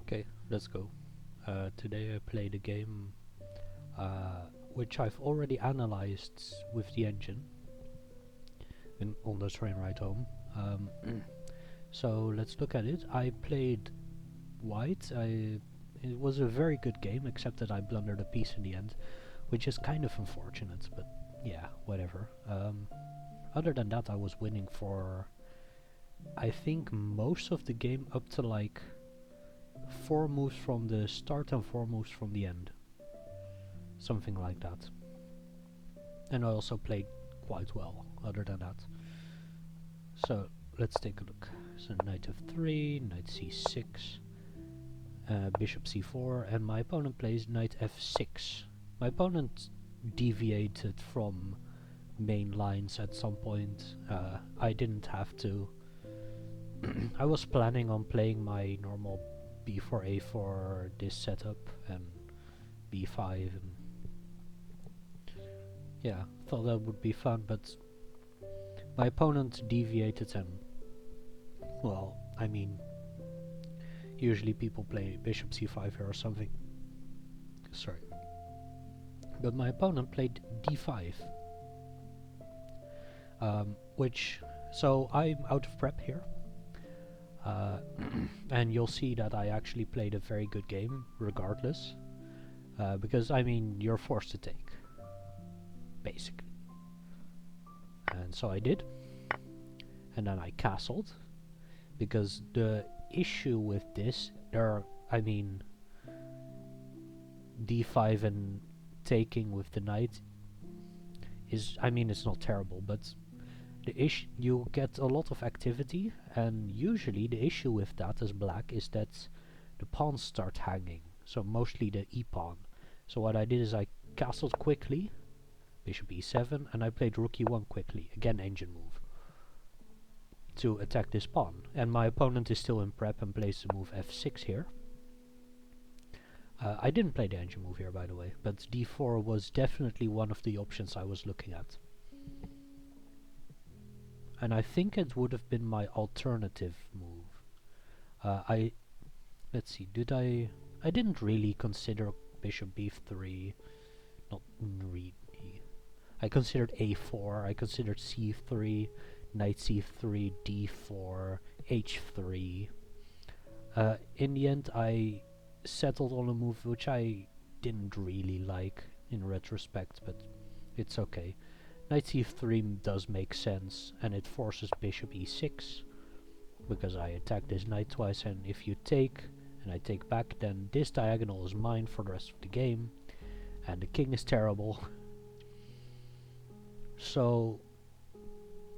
Okay, let's go. Today I played a game which I've already analyzed with the engine on the train ride home. So let's look at it. I played White. It was a very good game, except that I blundered a piece in the end, which is kind of unfortunate, but yeah, whatever. Other than that, I was winning for, I think, most of the game up to like 4 moves from the start and 4 moves from the end. Something like that. And I also played quite well, other than that. So, let's take a look. So, knight f3, knight c6, bishop c4, and my opponent plays knight f6. My opponent deviated from main lines at some point. I didn't have to. I was planning on playing my normal b4 a4 this setup and b5 and yeah, thought that would be fun, but my opponent deviated and well, I mean, usually people play bishop c5 here or something. Sorry. But my opponent played d5. Which, so I'm out of prep here. And you'll see that I actually played a very good game regardless. Because, I mean, you're forced to take. Basically. And so I did. And then I castled. Because the issue with this, I mean, d5 and taking with the knight is, I mean, it's not terrible, but the issue, you get a lot of activity, and usually the issue with that as black is that the pawns start hanging, so mostly the e-pawn. So what I did is I castled quickly, bishop e7, and I played rook e1 quickly, again engine move, to attack this pawn. And my opponent is still in prep and plays the move f6 here. I didn't play the engine move here, by the way, but d4 was definitely one of the options I was looking at. And I think it would have been my alternative move. Let's see, I didn't really consider bishop b3, not really. I considered a4, I considered c3, knight c3, d4, h3. In the end I settled on a move which I didn't really like in retrospect, but it's okay. Knight c3 does make sense, and it forces bishop e6, because I attack this knight twice, and if you take, and I take back, then this diagonal is mine for the rest of the game, and the king is terrible. So,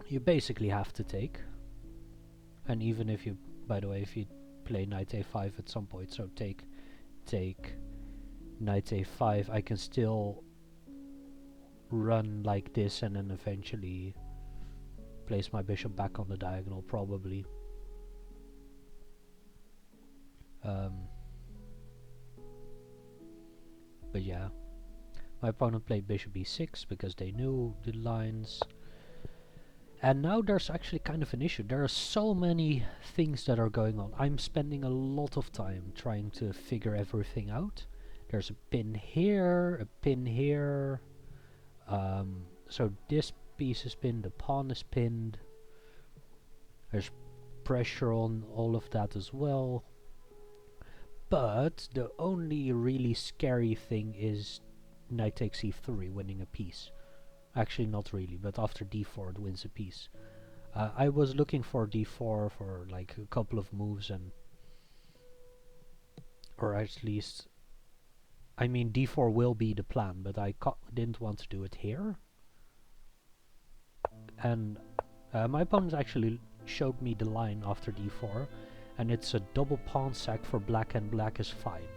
you basically have to take, and even if you, by the way, if you play knight a5 at some point, so take, knight a5, I can still run like this and then eventually place my bishop back on the diagonal, probably. But yeah, my opponent played bishop e6 because they knew the lines. And now there's actually kind of an issue. There are so many things that are going on. I'm spending a lot of time trying to figure everything out. There's a pin here, a pin here. So this piece is pinned, the pawn is pinned. There's pressure on all of that as well. But the only really scary thing is knight takes e3, winning a piece. Actually not really, but after d4 it wins a piece. I was looking for d4 for like a couple of moves, and or at least, I mean, d4 will be the plan, but I didn't want to do it here. And my opponent actually showed me the line after d4, and it's a double pawn sack for black, and black is fine.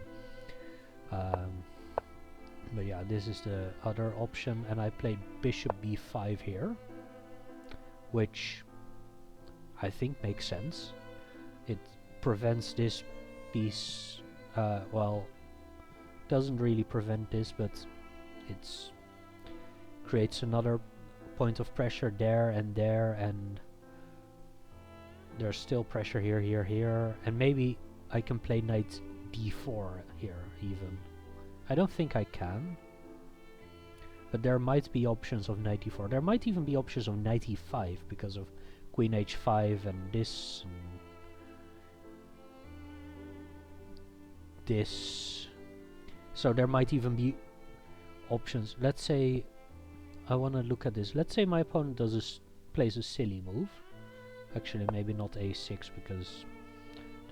But yeah, this is the other option, and I played bishop b5 here, which I think makes sense. It prevents this piece, well, doesn't really prevent this, but it's creates another point of pressure there, and there's still pressure here, here, here, and maybe I can play knight d4 here even. I don't think I can. But there might be options of knight d4. There might even be options of knight e5 because of queen h5 and this and this. So there might even be options. Let's say I want to look at this. Let's say my opponent plays a silly move. Actually, maybe not a6 because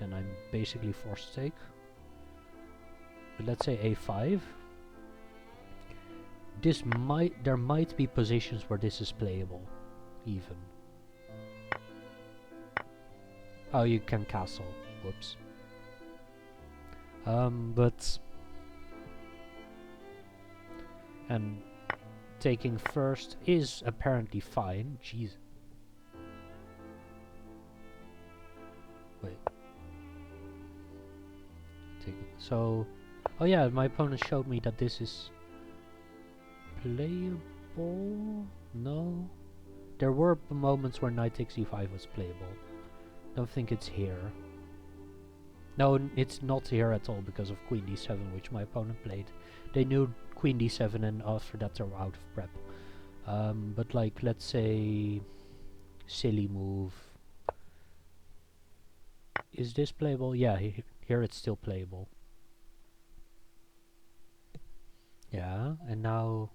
then I'm basically forced to take. But let's say a5. There might be positions where this is playable, even. Oh, you can castle. Whoops. But and taking first is apparently fine. Jeez. Wait. So, oh yeah, my opponent showed me that this is playable. No, there were moments where knight takes e5 was playable. Don't think it's here. No, it's not here at all because of queen d7, which my opponent played. They knew queen d7 and after that they were out of prep. But like, let's say silly move. Is this playable? Yeah, here it's still playable. Yeah, and now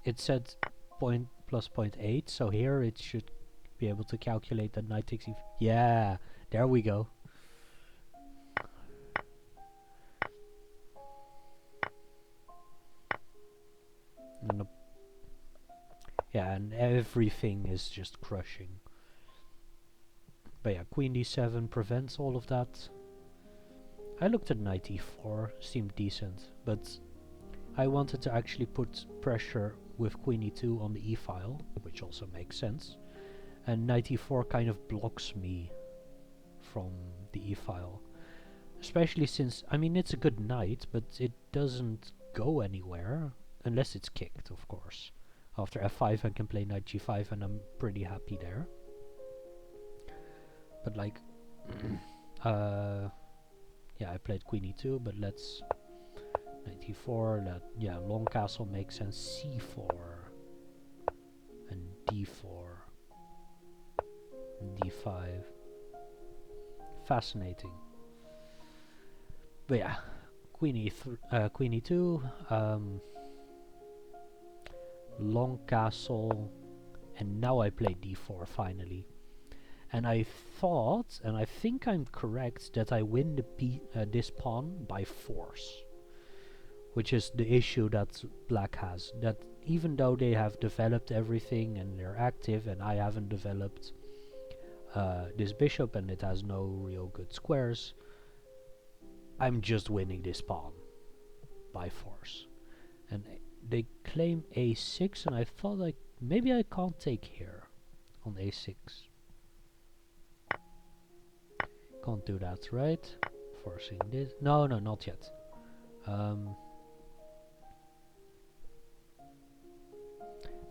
it said point plus 0.8, so here it should be able to calculate that knight takes e. Yeah, there we go. And yeah, and everything is just crushing. But yeah, queen d7 prevents all of that. I looked at knight e4, seemed decent, but I wanted to actually put pressure with queen e2 on the e-file, which also makes sense. And knight e4 kind of blocks me from the e-file. Especially since, I mean, it's a good knight, but it doesn't go anywhere, unless it's kicked, of course. After f5 I can play knight g5 and I'm pretty happy there. But like, yeah, I played queen e2, but let's knight e4, yeah, long castle makes sense, c4, and d4, and d5. Fascinating. But yeah, queen e2, long castle, and now I play d4 finally. And I thought, and I think I'm correct, that I win this pawn by force. Which is the issue that black has. That even though they have developed everything and they're active, and I haven't developed this bishop and it has no real good squares, I'm just winning this pawn by force. And they claim a6, and I thought like maybe I can't take here on a6. Can't do that, right? Forcing this. No, not yet.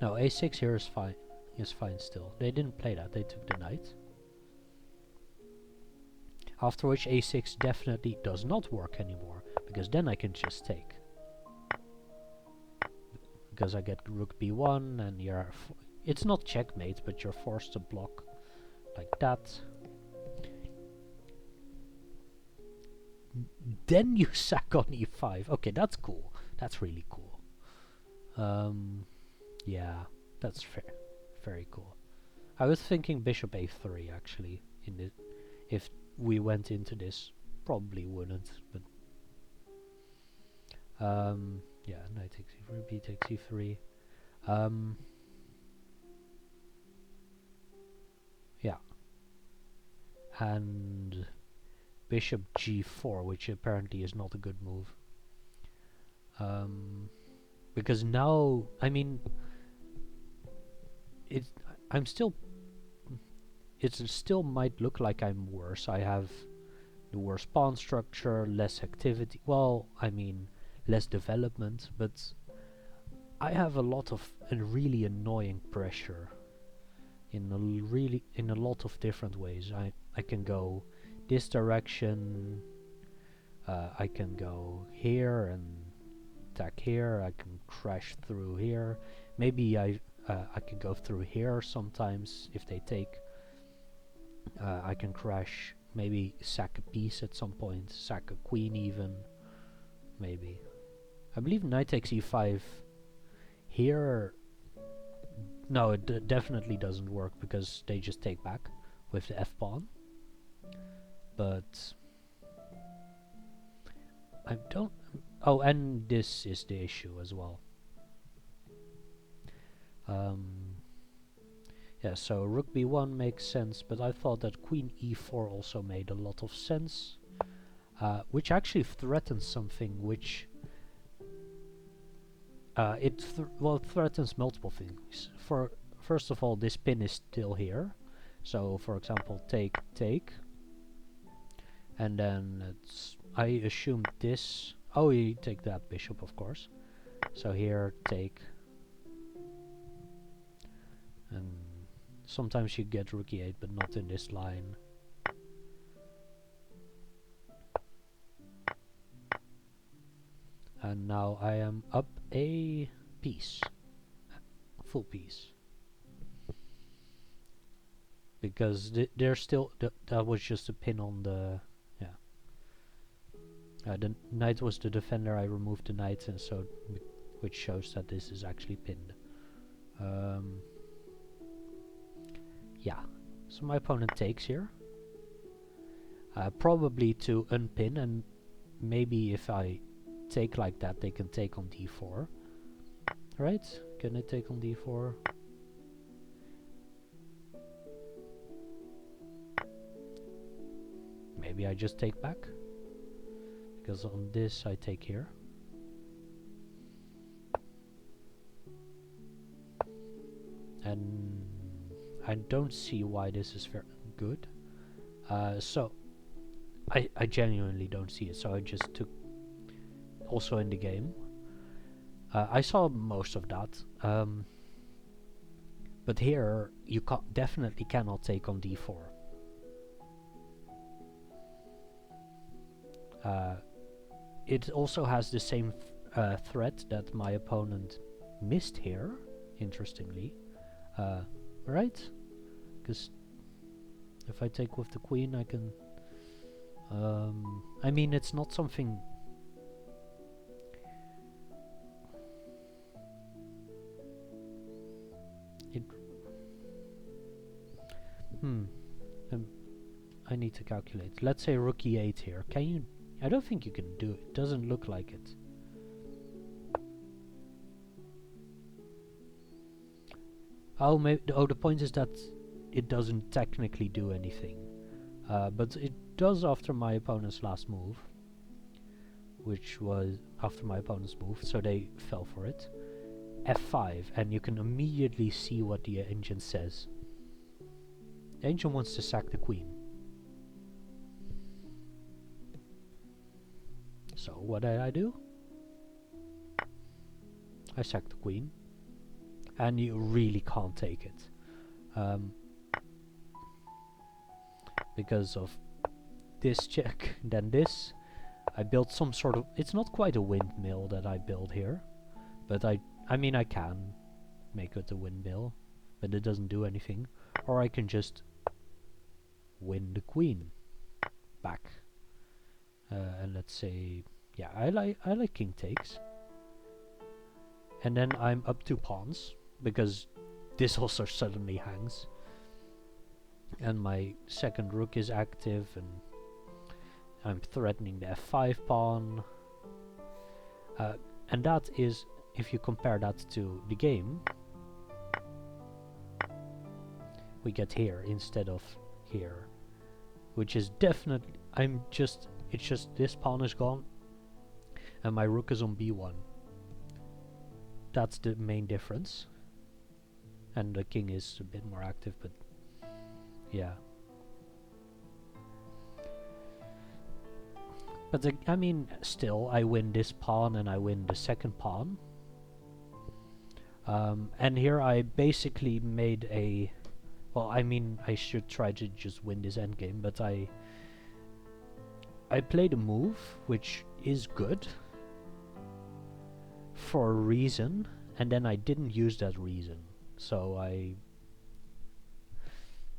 No, a6 here is fine. Is fine still. They didn't play that. They took the knight. After which a6 definitely does not work anymore, because then I can just take. Because I get rook b1 and you're it's not checkmate, but you're forced to block like that. Then you sack on e5. Okay, that's cool. That's really cool. Yeah, that's fair. Very cool. I was thinking bishop a3 actually. If we went into this, probably wouldn't. But yeah, knight takes e3, b takes e3. Yeah, and bishop g4, which apparently is not a good move. Because now, I mean, it still might look like I'm worse. I have the worse pawn structure, less activity. Well, I mean, less development, but I have a lot of really annoying pressure in a lot of different ways. I can go this direction, I can go here and attack here. I can crash through here. Maybe I can go through here sometimes if they take. I can crash. Maybe sack a piece at some point. Sack a queen even. Maybe. I believe knight takes e5 here. No, it definitely doesn't work because they just take back with the f pawn. But I don't. Oh, and this is the issue as well. Yeah, so rook b1 makes sense, but I thought that queen e4 also made a lot of sense, which actually threatens something which it threatens multiple things. First of all, this pin is still here, so for example, take, and then I assume this. Oh, you take that bishop, of course. So here, take, and sometimes you get rook e8, but not in this line. And now I am up a piece, full piece, because there's still that was just a pin on the the knight was the defender. I removed the knight, and so which shows that this is actually pinned. Yeah, so my opponent takes here, probably to unpin, and maybe if I take like that, they can take on d4. Right? Can I take on d4? Maybe I just take back, because on this I take here. And I don't see why this is very good. So I genuinely don't see it, so I just took also in the game. I saw most of that, but here you definitely cannot take on d4. It also has the same threat that my opponent missed here, interestingly. Right? Because if I take with the queen, I can... I mean, it's not something... I need to calculate. Let's say rook e8 here. Can you... I don't think you can do it. It doesn't look like it. Oh, the point is that it doesn't technically do anything. But it does after my opponent's last move. Which was after my opponent's move, so they fell for it. F5, and you can immediately see what the engine says. The engine wants to sack the queen. So what did I do? I sacked the queen. And you really can't take it. Because of this check, then this. I built some sort of... It's not quite a windmill that I build here. But I mean I can make it a windmill. But it doesn't do anything. Or I can just win the queen back. And let's say... Yeah, I like king takes. And then I'm up 2 pawns. Because this also suddenly hangs. And my second rook is active, and I'm threatening the f5 pawn. And that is, if you compare that to the game, we get here instead of here. Which is definitely, it's just this pawn is gone, and my rook is on b1. That's the main difference. And the king is a bit more active, but yeah. But I mean, still, I win this pawn and I win the second pawn. And here I basically made a... Well, I mean, I should try to just win this endgame, but I I played a move which is good for a reason, and then I didn't use that reason, so I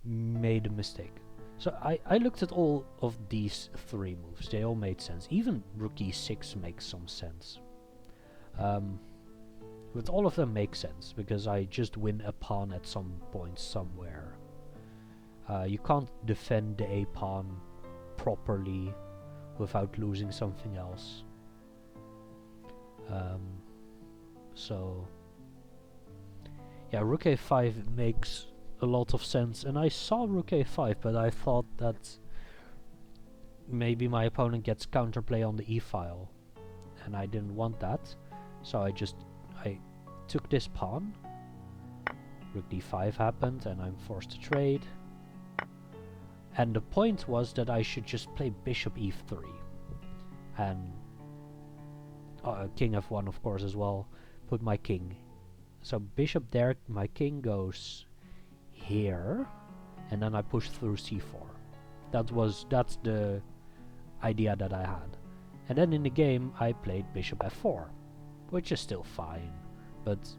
made a mistake. So I looked at all of these 3 moves. They all made sense. Even rook e6 makes some sense. But all of them make sense, because I just win a pawn at some point somewhere. You can't defend the a pawn properly without losing something else. So yeah, rook a5 makes a lot of sense, and I saw rook a5, but I thought that maybe my opponent gets counterplay on the e-file, and I didn't want that, so I took this pawn. Rook d5 happened, and I'm forced to trade. And the point was that I should just play bishop e3, and king f1 of course as well, put my king. So bishop there, my king goes here, and then I push through c4. That's the idea that I had. And then in the game I played bishop f4, which is still fine, but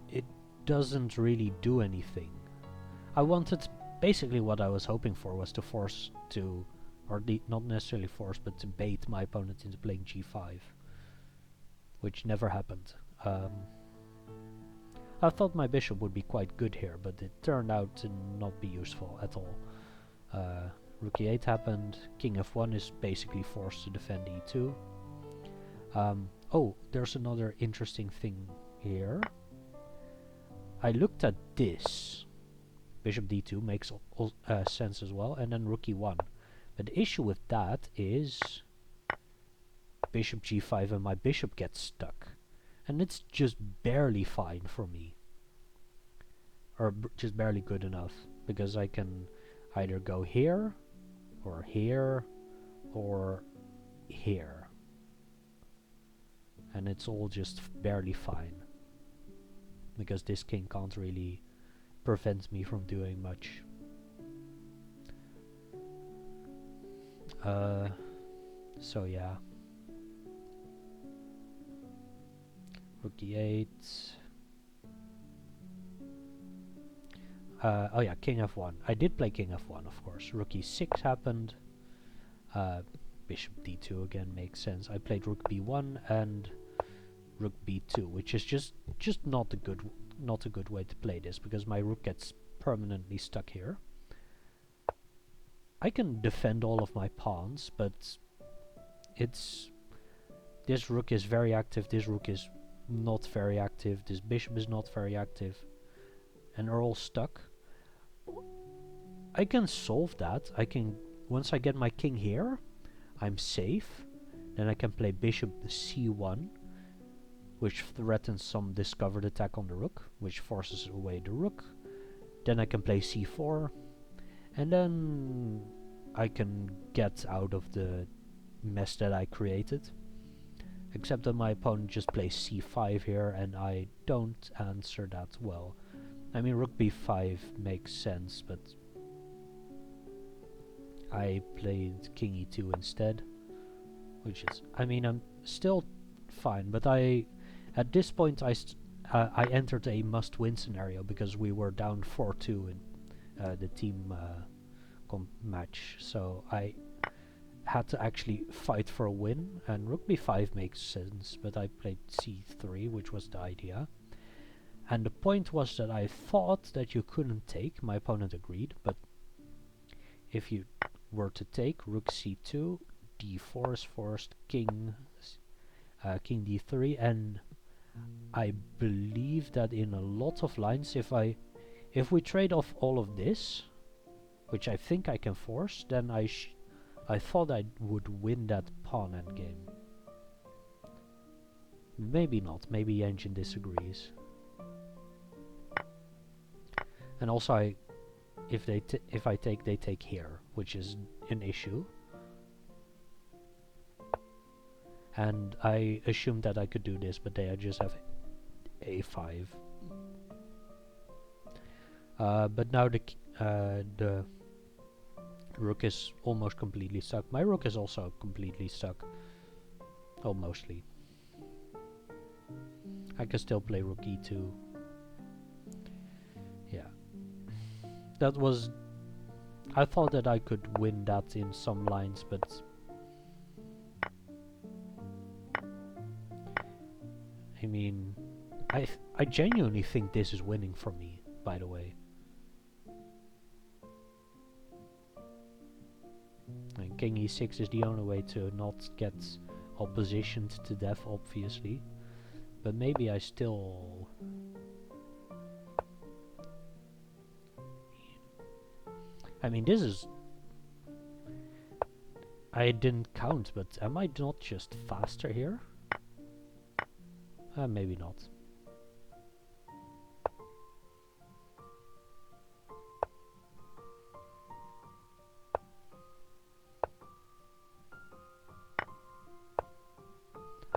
it doesn't really do anything. Basically what I was hoping for was to force to, not necessarily force, but to bait my opponent into playing g5, which never happened. I thought my bishop would be quite good here, but it turned out to not be useful at all. Rook e8 happened, king f1 is basically forced to defend e2. Oh, there's another interesting thing here. I looked at this. Bishop d2 makes sense as well, and then rook e1. But the issue with that is bishop g5 and my bishop gets stuck. And it's just barely fine for me. Or just barely good enough, because I can either go here, or here, or here. And it's all just barely fine, because this king can't really prevent me from doing much. So yeah. Rook e8. Oh yeah, king f1. I did play king f1, of course. Rook e6 happened. Bishop d2 again makes sense. I played rook b1 and rook b2, which is just not a good way to play this, because my rook gets permanently stuck here. I can defend all of my pawns, but this rook is very active, this rook is not very active, this bishop is not very active, and they're all stuck. I can solve that. Once I get my king here, I'm safe. Then I can play bishop c1, which threatens some discovered attack on the rook, which forces away the rook. Then I can play c4, and then I can get out of the mess that I created. Except that my opponent just plays c5 here, and I don't answer that well. I mean, rook b5 makes sense, but I played king e2 instead, which is, I mean, I'm still fine, but at this point I entered a must-win scenario, because we were down 4-2 in the team match, so I had to actually fight for a win, and rook b5 makes sense, but I played c3, which was the idea. And the point was that I thought that you couldn't take, my opponent agreed, but if you were to take rook c2, d4 is forced, king d3, and I believe that in a lot of lines, if we trade off all of this, which I think I can force, then I thought I would win that pawn endgame. Maybe not, maybe Engine disagrees. And also if I take, they take here, which is an issue. And I assumed that I could do this, but they just have a5. But now the Rook is almost completely stuck. My rook is also completely stuck. Oh, mostly. I can still play rook e2. Yeah. That was... I thought that I could win that in some lines, but... I mean... I genuinely think this is winning for me, by the way. And king e6 is the only way to not get oppositioned to death, obviously. But maybe I still... I mean, this is... I didn't count, but am I not just faster here? Maybe not.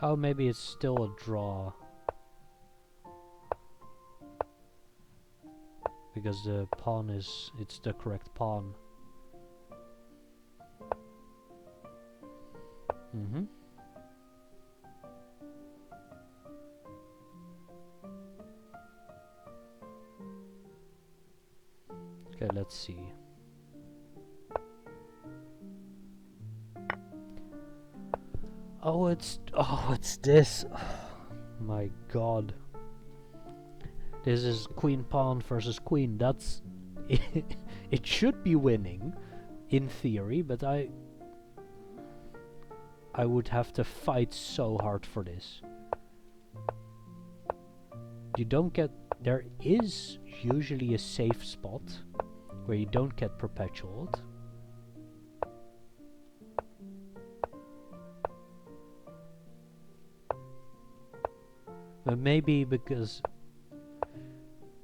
Oh, maybe it's still a draw. Because the pawn is... it's the correct pawn. Mm-hmm. Okay, let's see. Oh, it's this. My god. This is queen pawn versus queen. That's... it should be winning, in theory, but I would have to fight so hard for this. You don't get... there is usually a safe spot where you don't get perpetualed. But maybe because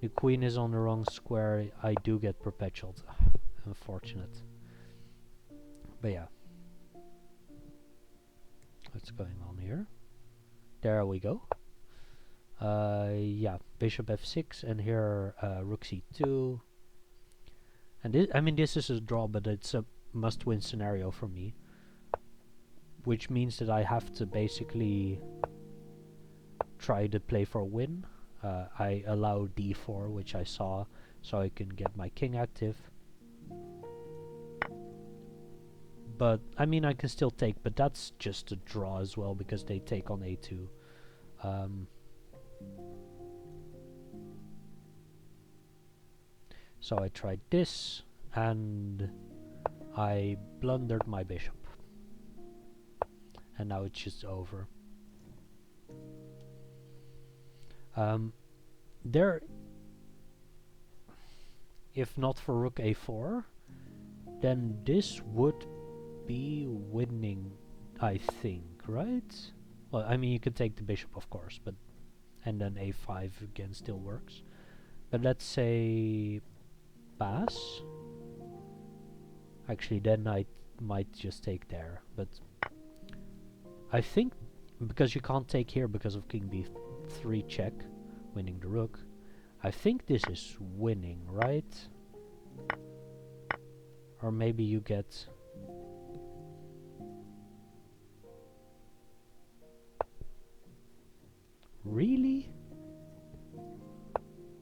the queen is on the wrong square, I do get perpetualed. Unfortunate. But yeah. What's going on here? There we go. Yeah, bishop f6, and here rook c2. And this, I mean, this is a draw, but it's a must-win scenario for me. Which means that I have to basically try to play for a win. I allow d4, which I saw, so I can get my king active. But, I mean, I can still take, but that's just a draw as well, because they take on a2. So I tried this, and I blundered my bishop. And now it's just over. There, if not for rook a4, then this would be winning, I think, right? Well, I mean, you could take the bishop, of course, but and then a5 again still works. But let's say pass. Actually, then I might just take there, but I think because you can't take here because of king b3 check, winning the rook, I think this is winning, right? Or maybe you get... Really?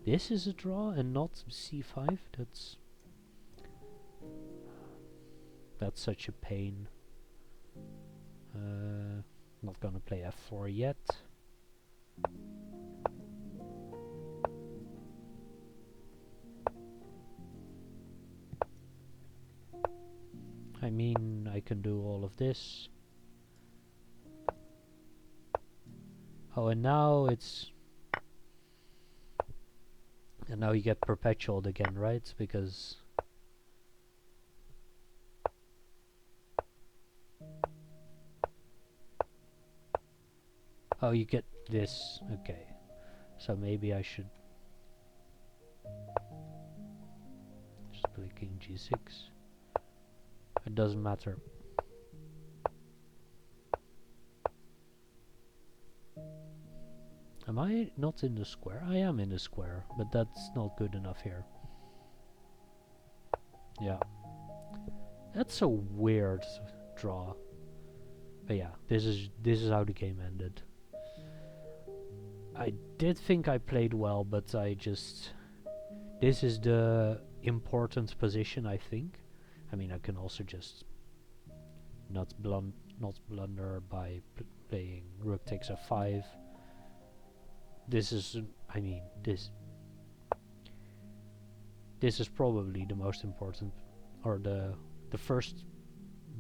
This is a draw and not c5? That's such a pain. Not gonna play f4 yet. I mean, I can do all of this. Oh, and now it's... And now you get perpetualed again, right? Because... Oh, you get this. Okay. So maybe I should... just play king g6. It doesn't matter. Am I not in the square? I am in the square, but that's not good enough here. Yeah. That's a weird draw. But yeah, this is how the game ended. I did think I played well, but I just... This is the important position, I think. I mean, I can also just not blunder by playing rook takes f5. This is, I mean, this is probably the most important, or the first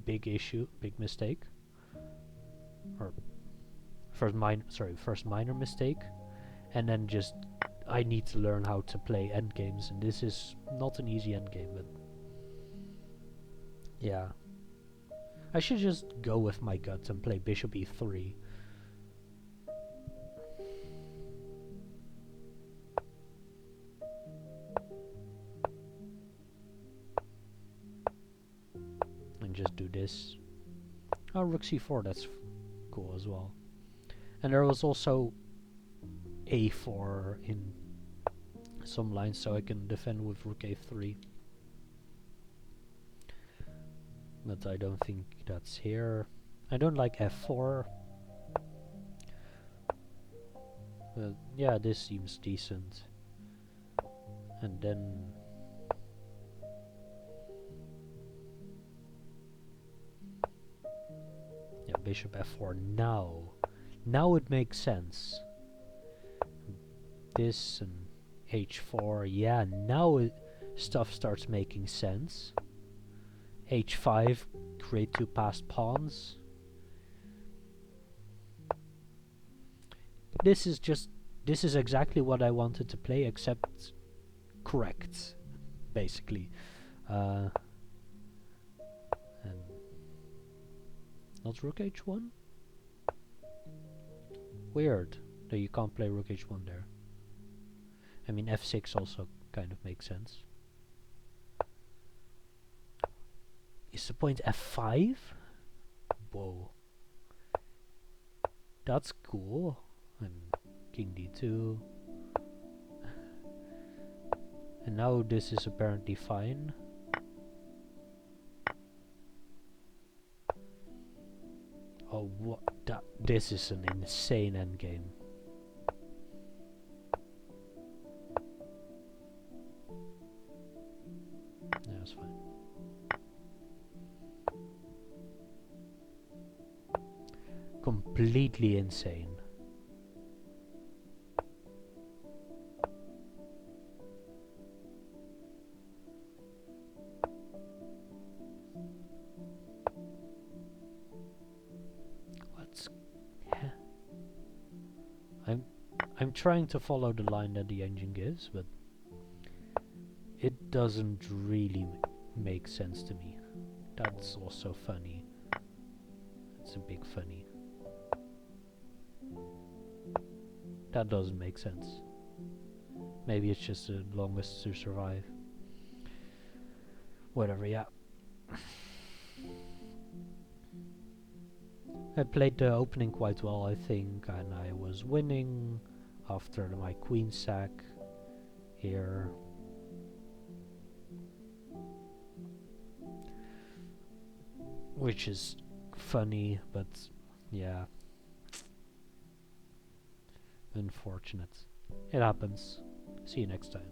big issue, big mistake, or first minor mistake, and then just I need to learn how to play endgames, and this is not an easy endgame, but yeah. I should just go with my gut and play bishop e3. And just do this. Oh, rook c4, that's cool as well. And there was also a4 in some lines, so I can defend with rook a3. But I don't think that's here. I don't like f4. But yeah, this seems decent. And then... yeah, bishop f4 now. Now it makes sense. This and h4, yeah, now stuff starts making sense. h5, create two passed pawns. This is exactly what I wanted to play, except correct, basically. And not rook h1? Weird. No, you can't play rook h1 there. I mean, f6 also kind of makes sense. Is the point f5? Whoa. That's cool. And king d2. And now this is apparently fine. Oh, what? This is an insane endgame. Yeah, that's fine. Completely insane. I'm trying to follow the line that the engine gives, but it doesn't really make sense to me. That's also funny. It's a big funny. That doesn't make sense. Maybe it's just the longest to survive. Whatever, yeah. I played the opening quite well, I think, and I was winning after my queen sack here. Which is funny, but yeah. Unfortunate. It happens. See you next time.